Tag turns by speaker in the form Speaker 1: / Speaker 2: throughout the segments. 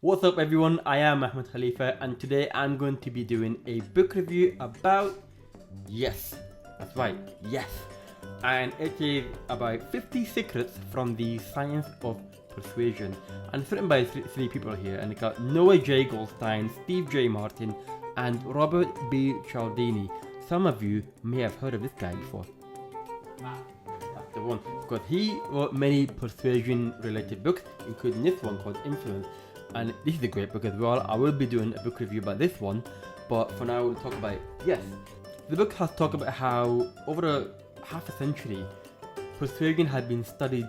Speaker 1: What's up everyone, I am Ahmed Khalifa and today I'm going to be doing a book review about, yes, that's right, yes, and it is about 50 secrets from the Science of Persuasion, and it's written by three people here, and it got Noah J. Goldstein, Steve J. Martin and Robert B. Cialdini. Some of you may have heard of this guy before. That's the one, because he wrote many persuasion related books, including this one called Influence. And this is a great book as well. I will be doing a book review about this one, but for now we'll talk about yes. The book has talked about how over half a century, persuasion had been studied,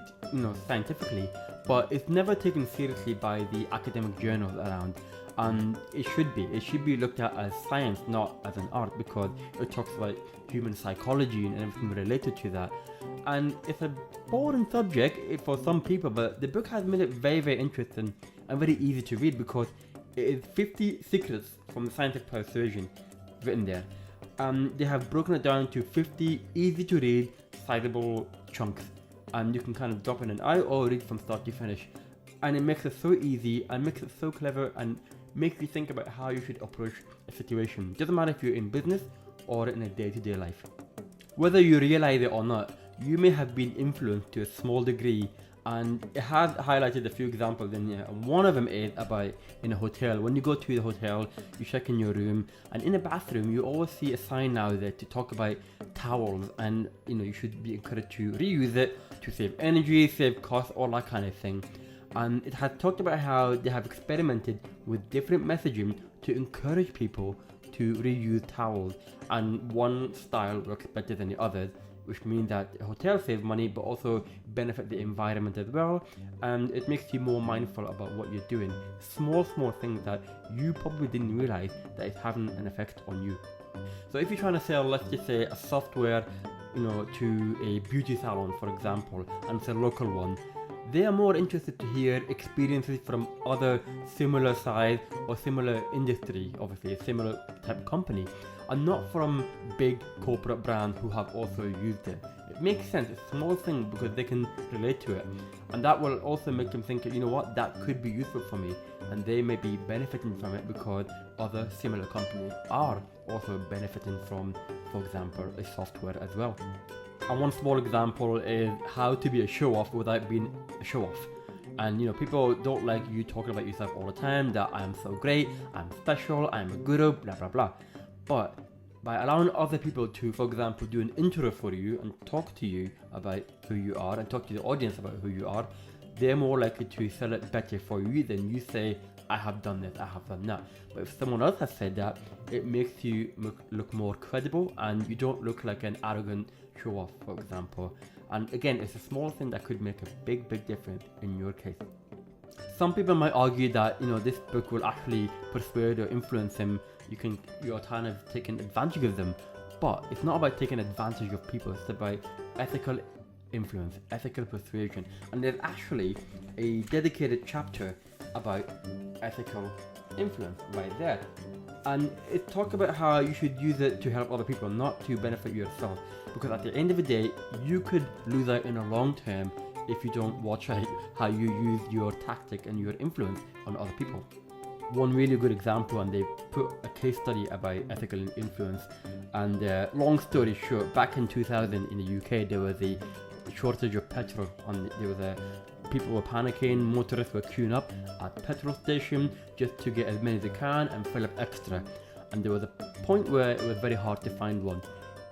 Speaker 1: scientifically, but it's never taken seriously by the academic journals around. And it should be. It should be looked at as science, not as an art, because it talks about human psychology and everything related to that. And it's a boring subject for some people, but the book has made it very, very interesting and very easy to read because it is 50 secrets from the Science of Persuasion written there. They have broken it down to 50 easy to read, sizable chunks, and you can kind of drop in an eye or read from start to finish. And it makes it so easy and makes it so clever and makes you think about how you should approach a situation. Doesn't matter if you're in business or in a day-to-day life. Whether you realize it or not, you may have been influenced to a small degree, and it has highlighted a few examples in here. One of them is about in a hotel. When you go to the hotel, you check in your room, and in a bathroom you always see a sign now there to talk about towels, and you should be encouraged to reuse it to save energy, save cost, all that kind of thing. And it has talked about how they have experimented with different messaging to encourage people to reuse towels, and one style works better than the others, which means that the hotel saves money but also benefit the environment as well, and it makes you more mindful about what you're doing. Small things that you probably didn't realize that it's having an effect on you. So if you're trying to sell, let's just say, a software to a beauty salon, for example, and it's a local one, they are more interested to hear experiences from other similar size or similar industry, obviously a similar type company, and not from big corporate brands who have also used it. It makes sense, it's a small thing because they can relate to it, and that will also make them think, that could be useful for me, and they may be benefiting from it because other similar companies are also benefiting from, for example, a software as well. And one small example is how to be a show-off without being a show-off. And people don't like you talking about yourself all the time, that I am so great, I'm special, I'm a guru, blah blah blah. But by allowing other people to, for example, do an intro for you and talk to you about who you are and talk to the audience about who you are, they're more likely to sell it better for you than you say, I have done this, I have done that. But if someone else has said that, it makes you look more credible and you don't look like an arrogant show-off, for example. And again, it's a small thing that could make a big difference in your case. Some people might argue that this book will actually persuade or influence them. You're kind of taking advantage of them, but it's not about taking advantage of people. It's about ethical influence, ethical persuasion, and there's actually a dedicated chapter about ethical influence right there. And it talks about how you should use it to help other people, not to benefit yourself, because at the end of the day, you could lose out in the long term if you don't watch out how you use your tactic and your influence on other people. One really good example, and they put a case study about ethical influence, and long story short, back in 2000 in the UK there was a shortage of petrol, and people were panicking, motorists were queuing up at petrol station just to get as many as they can and fill up extra, and there was a point where it was very hard to find one.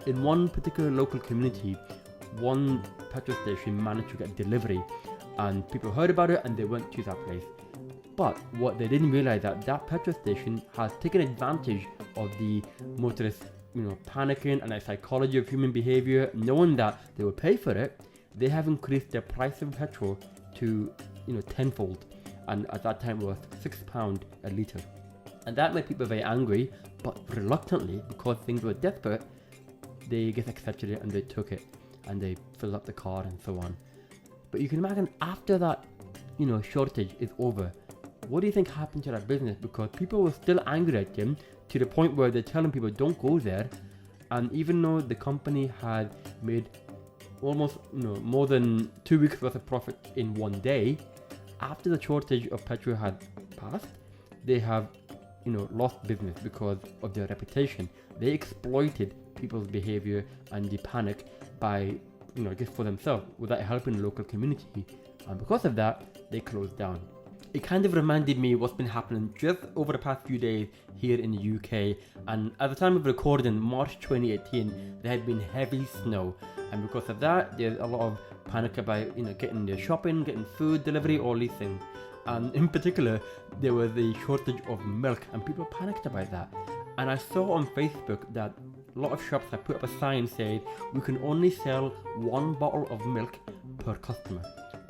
Speaker 1: In one particular local community, one petrol station managed to get delivery, and people heard about it and they went to that place. But what they didn't realize that petrol station has taken advantage of the motorists panicking and the psychology of human behavior, knowing that they will pay for it. They have increased their price of petrol to tenfold, and at that time it was £6 a litre. And that made people very angry, but reluctantly, because things were desperate, they just accepted it and they took it and they filled up the car and so on. But you can imagine after that shortage is over, what do you think happened to that business? Because people were still angry at them to the point where they're telling people don't go there, and even though the company had made almost more than 2 weeks worth of profit in one day, after the shortage of petrol had past, they have, lost business because of their reputation. They exploited people's behavior and the panic by, just for themselves without helping the local community. And because of that, they closed down. It kind of reminded me what's been happening just over the past few days here in the UK. And at the time of recording, March 2018, there had been heavy snow. And because of that, there's a lot of panic about, getting their shopping, getting food delivery, all these things. And in particular, there was a shortage of milk and people panicked about that. And I saw on Facebook that a lot of shops have put up a sign saying we can only sell 1 bottle of milk per customer,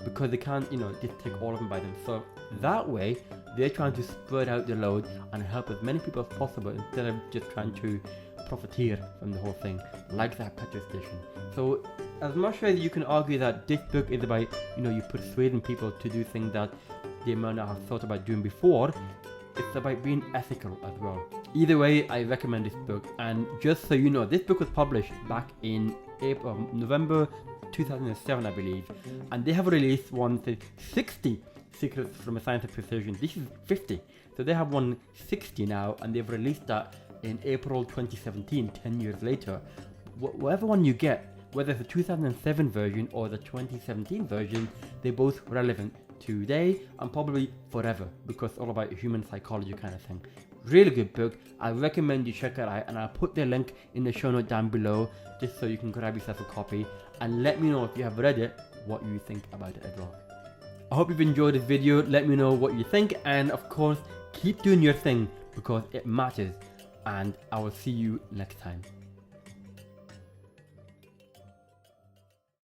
Speaker 1: because they can't, just take all of them by themselves. That way, they're trying to spread out the load and help as many people as possible instead of just trying to profiteer from the whole thing, like that petrol station. So, as much as you can argue that this book is about, you persuading people to do things that they might not have thought about doing before, it's about being ethical as well. Either way, I recommend this book. And just so you know, this book was published back in November 2007, I believe, and they have released one that 60 secrets from a Science of Persuasion. This is 50, so they have 160 now, and they've released that in April 2017, 10 years later. Whatever one you get, whether it's the 2007 version or the 2017 version, they're both relevant today and probably forever, because it's all about human psychology kind of thing. Really good book. I recommend you check it out, and I'll put the link in the show note down below just so you can grab yourself a copy, and let me know if you have read it what you think about it as well. I hope you've enjoyed this video. Let me know what you think, and of course keep doing your thing because it matters, and I will see you next time.